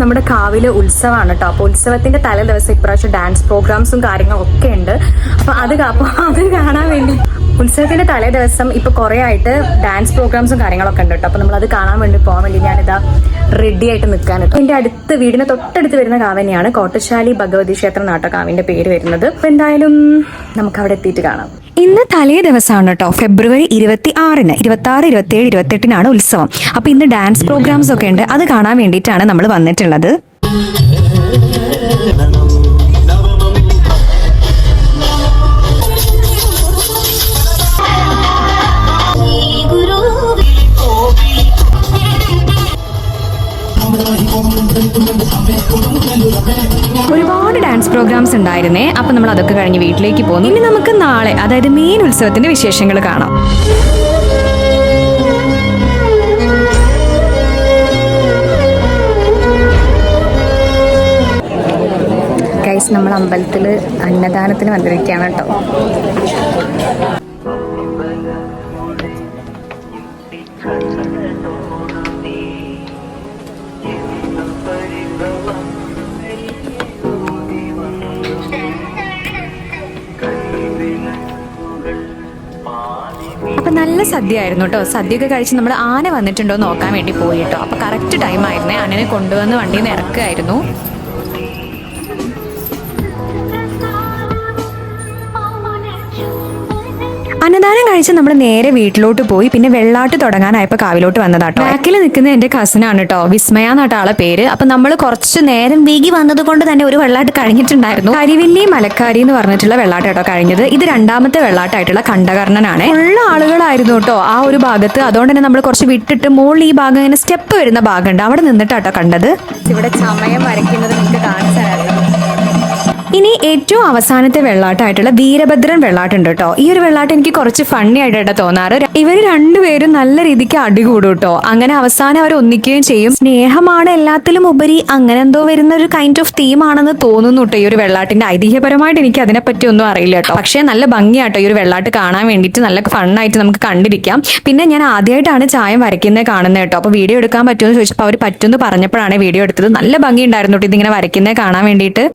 നമ്മുടെ കാവിലെ ഉത്സവമാണ് കേട്ടോ. അപ്പോൾ ഉത്സവത്തിന്റെ തലേ ദിവസം ഇപ്രാവശ്യം ഡാൻസ് പ്രോഗ്രാംസും കാര്യങ്ങളും ഒക്കെ ഉണ്ട്. അപ്പൊ അത് കാണാൻ വേണ്ടി ഉത്സവത്തിന്റെ തലേ ദിവസം ഇപ്പൊ കുറെ ആയിട്ട് ഡാൻസ് പ്രോഗ്രാംസും കാര്യങ്ങളൊക്കെ ഉണ്ട് കേട്ടോ. അപ്പൊ നമ്മൾ അത് കാണാൻ വേണ്ടി പോകാൻ വേണ്ടി ഞാനിതാ റെഡി ആയിട്ട് നിൽക്കാൻ കേട്ടോ. എന്റെ അടുത്ത് വീടിന് തൊട്ടടുത്ത് വരുന്ന കാവ് തന്നെയാണ് കോട്ടശാലി ഭഗവതി ക്ഷേത്രം നാട്ടോ കാവിന്റെ പേര് വരുന്നത്. അപ്പൊ എന്തായാലും നമുക്ക് അവിടെ എത്തിയിട്ട് കാണാം. ഇന്ന് തലേ ദിവസമാണ് കേട്ടോ, ഫെബ്രുവരി 26-ന് 26, 27, 28-നാണ് ഉത്സവം. അപ്പൊ ഇന്ന് ഡാൻസ് പ്രോഗ്രാംസ് ഒക്കെ ഉണ്ട്. അത് കാണാൻ വേണ്ടിയിട്ടാണ് നമ്മൾ വന്നിട്ടുള്ളത്. ഒരുപാട് ഡാൻസ് പ്രോഗ്രാംസ് ഉണ്ടായിരുന്നേ. അപ്പൊ നമ്മൾ അതൊക്കെ കഴിഞ്ഞ് വീട്ടിലേക്ക് പോകുന്നു. ഇനി നമുക്ക് നാളെ, അതായത് മെയിൻ ഉത്സവത്തിന്റെ വിശേഷങ്ങൾ കാണാം. ഗൈസ്, നമ്മൾ അമ്പലത്തില് അന്നദാനത്തിന് വന്നിരിക്കുകയാണ് കേട്ടോ. അപ്പൊ നല്ല സദ്യ ആയിരുന്നു കേട്ടോ. സദ്യയൊക്കെ കഴിച്ച് നമ്മൾ ആന വന്നിട്ടുണ്ടോ നോക്കാൻ വേണ്ടി പോയി കേട്ടോ. അപ്പൊ കറക്റ്റ് ടൈം ആയിരുന്നേ. ആനനെ കൊണ്ടുവന്ന് വണ്ടിയിൽ നിന്ന് ഇറക്കായിരുന്നു. അന്നദാനം കഴിച്ച് നമ്മൾ നേരെ വീട്ടിലോട്ട് പോയി. പിന്നെ വെള്ളാട്ട് തുടങ്ങാനായപ്പോൾ കാവിലോട്ട് വന്നതാട്ടോ. ബാക്കിൽ നിൽക്കുന്ന എന്റെ കസിനാണ് കേട്ടോ, വിസ്മയ എന്നാട്ടോ ആളെ പേര്. അപ്പൊ നമ്മൾ കുറച്ച് നേരം വീഗി വന്നത് കൊണ്ട് തന്നെ ഒരു വെള്ളാട്ട് കഴിഞ്ഞിട്ടുണ്ടായിരുന്നു. കരിവില്ലി മലക്കാരി എന്ന് പറഞ്ഞിട്ടുള്ള വെള്ളാട്ട് കേട്ടോ കഴിഞ്ഞത്. ഇത് രണ്ടാമത്തെ വെള്ളാട്ടായിട്ടുള്ള കണ്ഠകർണനാണ്. ഉള്ള ആളുകളായിരുന്നു കേട്ടോ ആ ഒരു ഭാഗത്ത്. അതുകൊണ്ട് തന്നെ നമ്മൾ കുറച്ച് വിട്ടിട്ട് മുകളിൽ ഈ ഭാഗം ഇങ്ങനെ സ്റ്റെപ്പ് വരുന്ന ഭാഗമുണ്ട്, അവിടെ നിന്നിട്ടാട്ടോ കണ്ടത്. ഇവിടെ ചമയം വരയ്ക്കുന്നത് നിങ്ങൾക്ക് കാണിച്ചു തരാം. ഇനി ഏറ്റവും അവസാനത്തെ വെള്ളാട്ടമായിട്ടുള്ള വീരഭദ്രൻ വെള്ളാട്ടുണ്ട് കേട്ടോ. ഈ ഒരു വെള്ളാട്ട് എനിക്ക് കുറച്ച് ഫണ്ണി ആയിട്ടാണ് തോന്നാറ്. ഇവർ രണ്ടുപേരും നല്ല രീതിക്ക് അടികൂടും കേട്ടോ. അങ്ങനെ അവസാനം അവർ ഒന്നിക്കുകയും ചെയ്യും. സ്നേഹമാണ് എല്ലാത്തിലും ഉപരി അങ്ങനെ എന്തോ വരുന്ന ഒരു കൈൻഡ് ഓഫ് തീമാണെന്ന് തോന്നുന്നു കേട്ടോ ഈ ഒരു വെള്ളാട്ടിന്റെ. ഐതിഹ്യപരമായിട്ട് എനിക്ക് അതിനെപ്പറ്റി ഒന്നും അറിയില്ല കേട്ടോ. പക്ഷേ നല്ല ഭംഗിയാട്ടോ ഈ ഒരു വെള്ളാട്ട് കാണാൻ വേണ്ടിയിട്ട്. നല്ല ഫണ്ണായിട്ട് നമുക്ക് കണ്ടിരിക്കാം. പിന്നെ ഞാൻ ആദ്യമായിട്ടാണ് ചായം വരയ്ക്കുന്നത് കാണുന്നത് കേട്ടോ. അപ്പോൾ വീഡിയോ എടുക്കാൻ പറ്റുമെന്ന് ചോദിച്ചപ്പോൾ അവർ പറ്റുമെന്ന് പറഞ്ഞപ്പോഴാണ് വീഡിയോ എടുത്തത്. നല്ല ഭംഗി ഉണ്ടായിരുന്നു കേട്ടോ ഇതിങ്ങനെ വരയ്ക്കുന്നത് കാണാൻ വേണ്ടിയിട്ട്.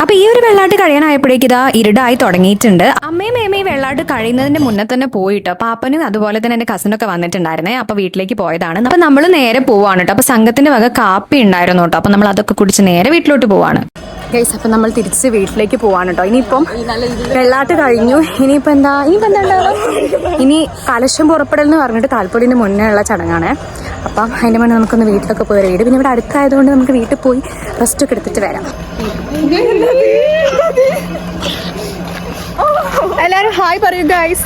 അപ്പൊ ഈ ഒരു വെള്ളാട്ട് കഴിയാനായപ്പോഴേക്ക് ഇതാ ഇരുടായി തുടങ്ങിയിട്ടുണ്ട്. അമ്മയും അമ്മയും വെള്ളാട്ട് കഴിയുന്നതിന്റെ മുന്നേ തന്നെ പോയിട്ട് പാപ്പനും അതുപോലെ തന്നെ എന്റെ കസിനൊക്കെ വന്നിട്ടുണ്ടായിരുന്നേ. അപ്പൊ വീട്ടിലേക്ക് പോയതാണ്. അപ്പൊ നമ്മൾ നേരെ പോവാണ് കേട്ടോ. അപ്പൊ സംഘത്തിന്റെ വക കാപ്പി ഉണ്ടായിരുന്നു കേട്ടോ. അപ്പൊ നമ്മൾ അതൊക്കെ കുടിച്ച് നേരെ വീട്ടിലോട്ട് പോവാണ്. ഗൈസ്, അപ്പൊ നമ്മൾ തിരിച്ച് വീട്ടിലേക്ക് പോവാണ് കേട്ടോ. ഇനിയിപ്പം വെള്ളാട്ട് കഴിഞ്ഞു. ഇനിയിപ്പോ എന്താ ഇനി കലശം പുറപ്പെടൽ എന്ന് പറഞ്ഞിട്ട് കാൽപ്പൊടിന്റെ മുന്നേ ഉള്ള ചടങ്ങാണ്. അപ്പം അതിന്റെ മുന്നേ നമുക്കൊന്ന് വീട്ടിലൊക്കെ പോയി വീട് പിന്നെ ഇവിടെ അടുത്തായതുകൊണ്ട് നമുക്ക് വീട്ടിൽ പോയി റെസ്റ്റ് ഒക്കെ എടുത്തിട്ട് വരാം. എല്ലാരും ഹായ് പറയൂ ഗൈസ്.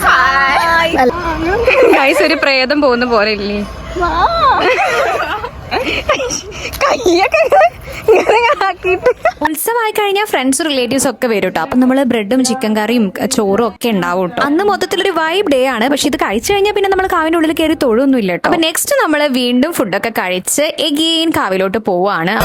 ഗൈസ്, ഒരു പ്രേതം പോകുന്ന പോലെ ഇല്ലേ? ഉത്സവമായി കഴിഞ്ഞാൽ ഫ്രണ്ട്സ് റിലേറ്റീവ്സ് ഒക്കെ വരും കേട്ടോ. അപ്പൊ നമ്മള് ബ്രെഡും ചിക്കൻ കറിയും ചോറും ഒക്കെ ഉണ്ടാവും കേട്ടോ. അന്ന് മൊത്തത്തിലൊരു വൈബ് ഡേ ആണ്. പക്ഷെ ഇത് കഴിച്ചു കഴിഞ്ഞാൽ പിന്നെ നമ്മൾ കാവിന്റെ ഉള്ളിൽ കയറി തൊഴൊന്നും ഇല്ല കേട്ടോ. അപ്പൊ നെക്സ്റ്റ് നമ്മള് വീണ്ടും ഫുഡൊക്കെ കഴിച്ച് എഗെയിൻ കാവിലോട്ട് പോവാണ്.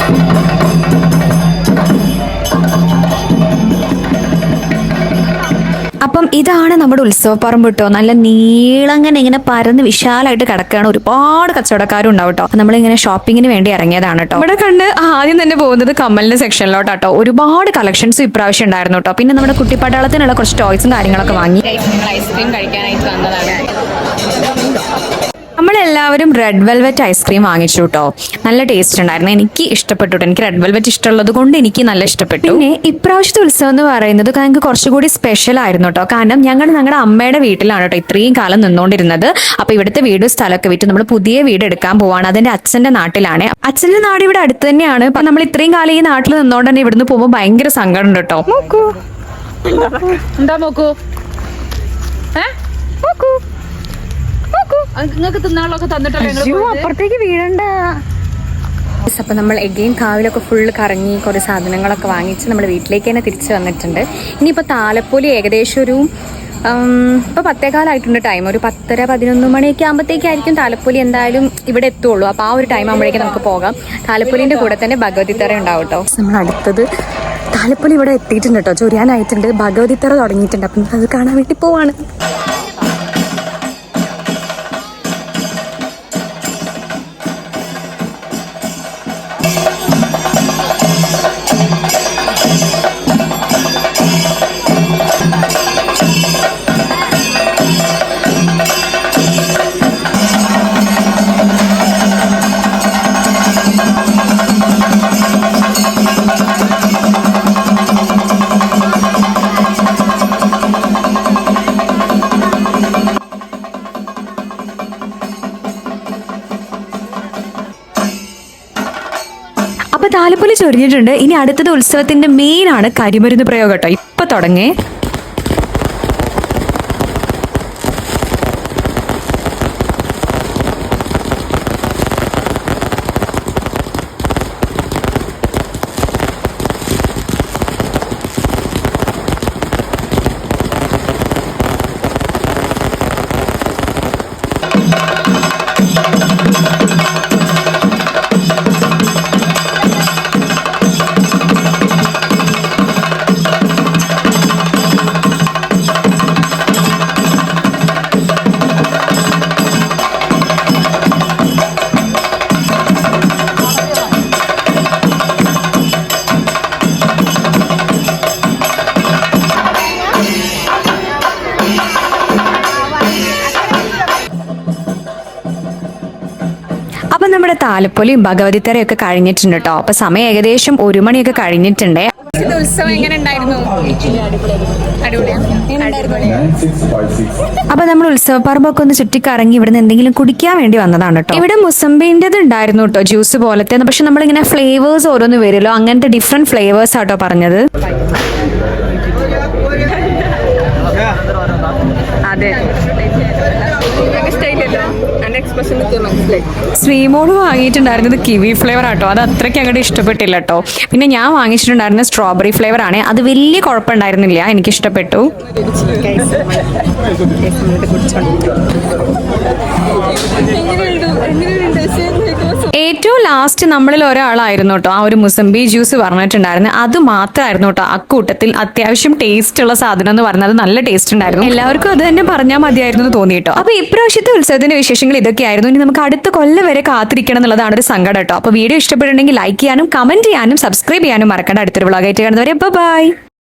അപ്പം ഇതാണ് നമ്മുടെ ഉത്സവപ്പറമ്പ് കേട്ടോ. നല്ല നീളങ്ങനെ ഇങ്ങനെ പരന്ന് വിശാലമായിട്ട് കിടക്കുകയാണ്. ഒരുപാട് കച്ചവടക്കാരും ഉണ്ടാവും കേട്ടോ. നമ്മളിങ്ങനെ ഷോപ്പിങ്ങിന് വേണ്ടി ഇറങ്ങിയതാണ് കേട്ടോ. ഇവിടെ കണ്ട് ആദ്യം തന്നെ പോകുന്നത് കമ്മലിന്റെ സെക്ഷനിലോട്ടോ. ഒരുപാട് കളക്ഷൻസും ഇപ്രാവശ്യം ഉണ്ടായിരുന്നു കേട്ടോ. പിന്നെ നമ്മുടെ കുട്ടിപ്പട്ടാളത്തിനുള്ള കുറച്ച് ടോയ്സും കാര്യങ്ങളൊക്കെ വാങ്ങി. ഐസ്ക്രീം കഴിക്കാനായിട്ട് വന്നതാണ്. നമ്മളെല്ലാവരും റെഡ് വെൽവെറ്റ് ഐസ്ക്രീം വാങ്ങിച്ചു കേട്ടോ. നല്ല ടേസ്റ്റ് ഉണ്ടായിരുന്നു. എനിക്ക് ഇഷ്ടപ്പെട്ടു. എനിക്ക് റെഡ് വെൽവെറ്റ് ഇഷ്ടമുള്ളത് കൊണ്ട് എനിക്ക് നല്ല ഇഷ്ടപ്പെട്ടു. പിന്നെ ഇപ്രാവശ്യത്തെ ഉത്സവം എന്ന് പറയുന്നത് ഞങ്ങൾക്ക് കുറച്ചുകൂടി സ്പെഷ്യൽ ആയിരുന്നു കേട്ടോ. കാരണം ഞങ്ങളുടെ അമ്മയുടെ വീട്ടിലാണ് കേട്ടോ ഇത്രയും കാലം നിന്നുകൊണ്ടിരുന്നത്. അപ്പൊ ഇവിടുത്തെ വീടും സ്ഥലമൊക്കെ വിറ്റ് നമ്മൾ പുതിയ വീട് എടുക്കാൻ പോവാണ്. അതെന്റെ അച്ഛന്റെ നാട്ടിലാണ്. അച്ഛന്റെ നാട് ഇവിടെ അടുത്ത് തന്നെയാണ്. അപ്പൊ നമ്മൾ ഇത്രയും കാലം ഈ നാട്ടിൽ നിന്നോണ്ട് തന്നെ ഇവിടുന്ന് പോകുമ്പോൾ ഭയങ്കര സങ്കടം ഉണ്ട് കേട്ടോ. എന്താ നോക്കൂ നിങ്ങൾക്ക് തിന്നാളൊക്കെ തന്നിട്ടല്ലോ. അപ്പുറത്തേക്ക് വീഴണ്ട. അപ്പോൾ നമ്മൾ എഗെയിൻ കാവിലൊക്കെ ഫുള്ള് കറങ്ങി കുറേ സാധനങ്ങളൊക്കെ വാങ്ങിച്ച് നമ്മൾ വീട്ടിലേക്ക് തന്നെ തിരിച്ച് വന്നിട്ടുണ്ട്. ഇനിയിപ്പോൾ താലപ്പൊലി ഏകദേശം ഒരു ഇപ്പോൾ 10:15 ടൈം, ഒരു 10:30-11 മണിയൊക്കെ ആകുമ്പോഴത്തേക്കായിരിക്കും താലപ്പൊലി എന്തായാലും ഇവിടെ എത്തുള്ളൂ. അപ്പോൾ ആ ഒരു ടൈം ആകുമ്പോഴേക്കും നമുക്ക് പോകാം. താലപ്പൊലിൻ്റെ കൂടെ തന്നെ ഭഗവതിത്തറ ഉണ്ടാവും കേട്ടോ. നമ്മൾ അടുത്തത് താലപ്പൊലി ഇവിടെ എത്തിയിട്ടുണ്ട് കേട്ടോ, ചൊരിയാനായിട്ടുണ്ട്. ഭഗവതിത്തറ തുടങ്ങിയിട്ടുണ്ട്. അപ്പം അത് കാണാൻ വേണ്ടി പോവാണ്. അപ്പൊ താലപ്പൊലി ചൊരിഞ്ഞിട്ടുണ്ട്. ഇനി അടുത്തത് ഉത്സവത്തിന്റെ മെയിൻ ആണ് കരിമരുന്ന് പ്രയോഗം കേട്ടോ. ഇപ്പൊ തുടങ്ങേ. അപ്പം നമ്മുടെ താലപ്പൊലിയും ഭഗവതിത്തറയൊക്കെ കഴിഞ്ഞിട്ടുണ്ട് കേട്ടോ. അപ്പൊ സമയം ഏകദേശം 1 മണിയൊക്കെ കഴിഞ്ഞിട്ടുണ്ട്. ഉത്സവം എങ്ങനെ ഉണ്ടായിരുന്നു? അപ്പൊ നമ്മൾ ഉത്സവപ്പറമ്പൊക്കെ ഒന്ന് ചുറ്റിക്കറങ്ങി ഇവിടുന്ന് എന്തെങ്കിലും കുടിക്കാൻ വേണ്ടി വന്നതാണ് കേട്ടോ. ഇവിടെ മുസമ്പിൻ്റെത് ഉണ്ടായിരുന്നു കേട്ടോ, ജ്യൂസ് പോലത്തെ. പക്ഷെ നമ്മളിങ്ങനെ ഫ്ലേവേഴ്സ് ഓരോന്ന് വരുമല്ലോ, അങ്ങനത്തെ ഡിഫറെന്റ് ഫ്ലേവേഴ്സ് ആട്ടോ പറഞ്ഞത്. അതെ, ശ്രീമോള് വാങ്ങിയിട്ടുണ്ടായിരുന്നത് കിവി ഫ്ലേവർ ആട്ടോ. അത് അത്രയ്ക്ക് അങ്ങോട്ട് ഇഷ്ടപ്പെട്ടില്ല കേട്ടോ. പിന്നെ ഞാൻ വാങ്ങിച്ചിട്ടുണ്ടായിരുന്നത് സ്ട്രോബെറി ഫ്ലേവർ ആണ്. അത് വലിയ കുഴപ്പമുണ്ടായിരുന്നില്ല, എനിക്ക് ഇഷ്ടപ്പെട്ടു. ഏറ്റവും ലാസ്റ്റ് നമ്മളിൽ ഒരാളായിരുന്നു കേട്ടോ ആ ഒരു മുസംബി ജ്യൂസ് പറഞ്ഞിട്ടുണ്ടായിരുന്നു. അത് മാത്രമായിരുന്നു കേട്ടോ അക്കൂട്ടത്തിൽ അത്യാവശ്യം ടേസ്റ്റ് ഉള്ള സാധനം എന്ന് പറഞ്ഞത്. നല്ല ടേസ്റ്റ് ഉണ്ടായിരുന്നു. എല്ലാവർക്കും അത് തന്നെ പറഞ്ഞാൽ മതിയായിരുന്നു എന്ന് തോന്നി കേട്ടോ. അപ്പൊ ഇപ്രാവശ്യത്തെ ഉത്സവത്തിന്റെ വിശേഷങ്ങൾ ഇതൊക്കെയായിരുന്നു. ഇനി നമുക്ക് അടുത്ത കൊല്ലം വരെ കാത്തിരിക്കണം എന്നുള്ളതാണ് ഒരു സങ്കടം കേട്ടോ. അപ്പൊ വീഡിയോ ഇഷ്ടപ്പെട്ടുണ്ടെങ്കിൽ ലൈക്ക് ചെയ്യാനും കമന്റ് ചെയ്യാനും സബ്സ്ക്രൈബ് ചെയ്യാനും മറക്കണ്ട. അടുത്തൊരു വ്ളോഗായിട്ട് കാണുന്നവരെ ബൈ.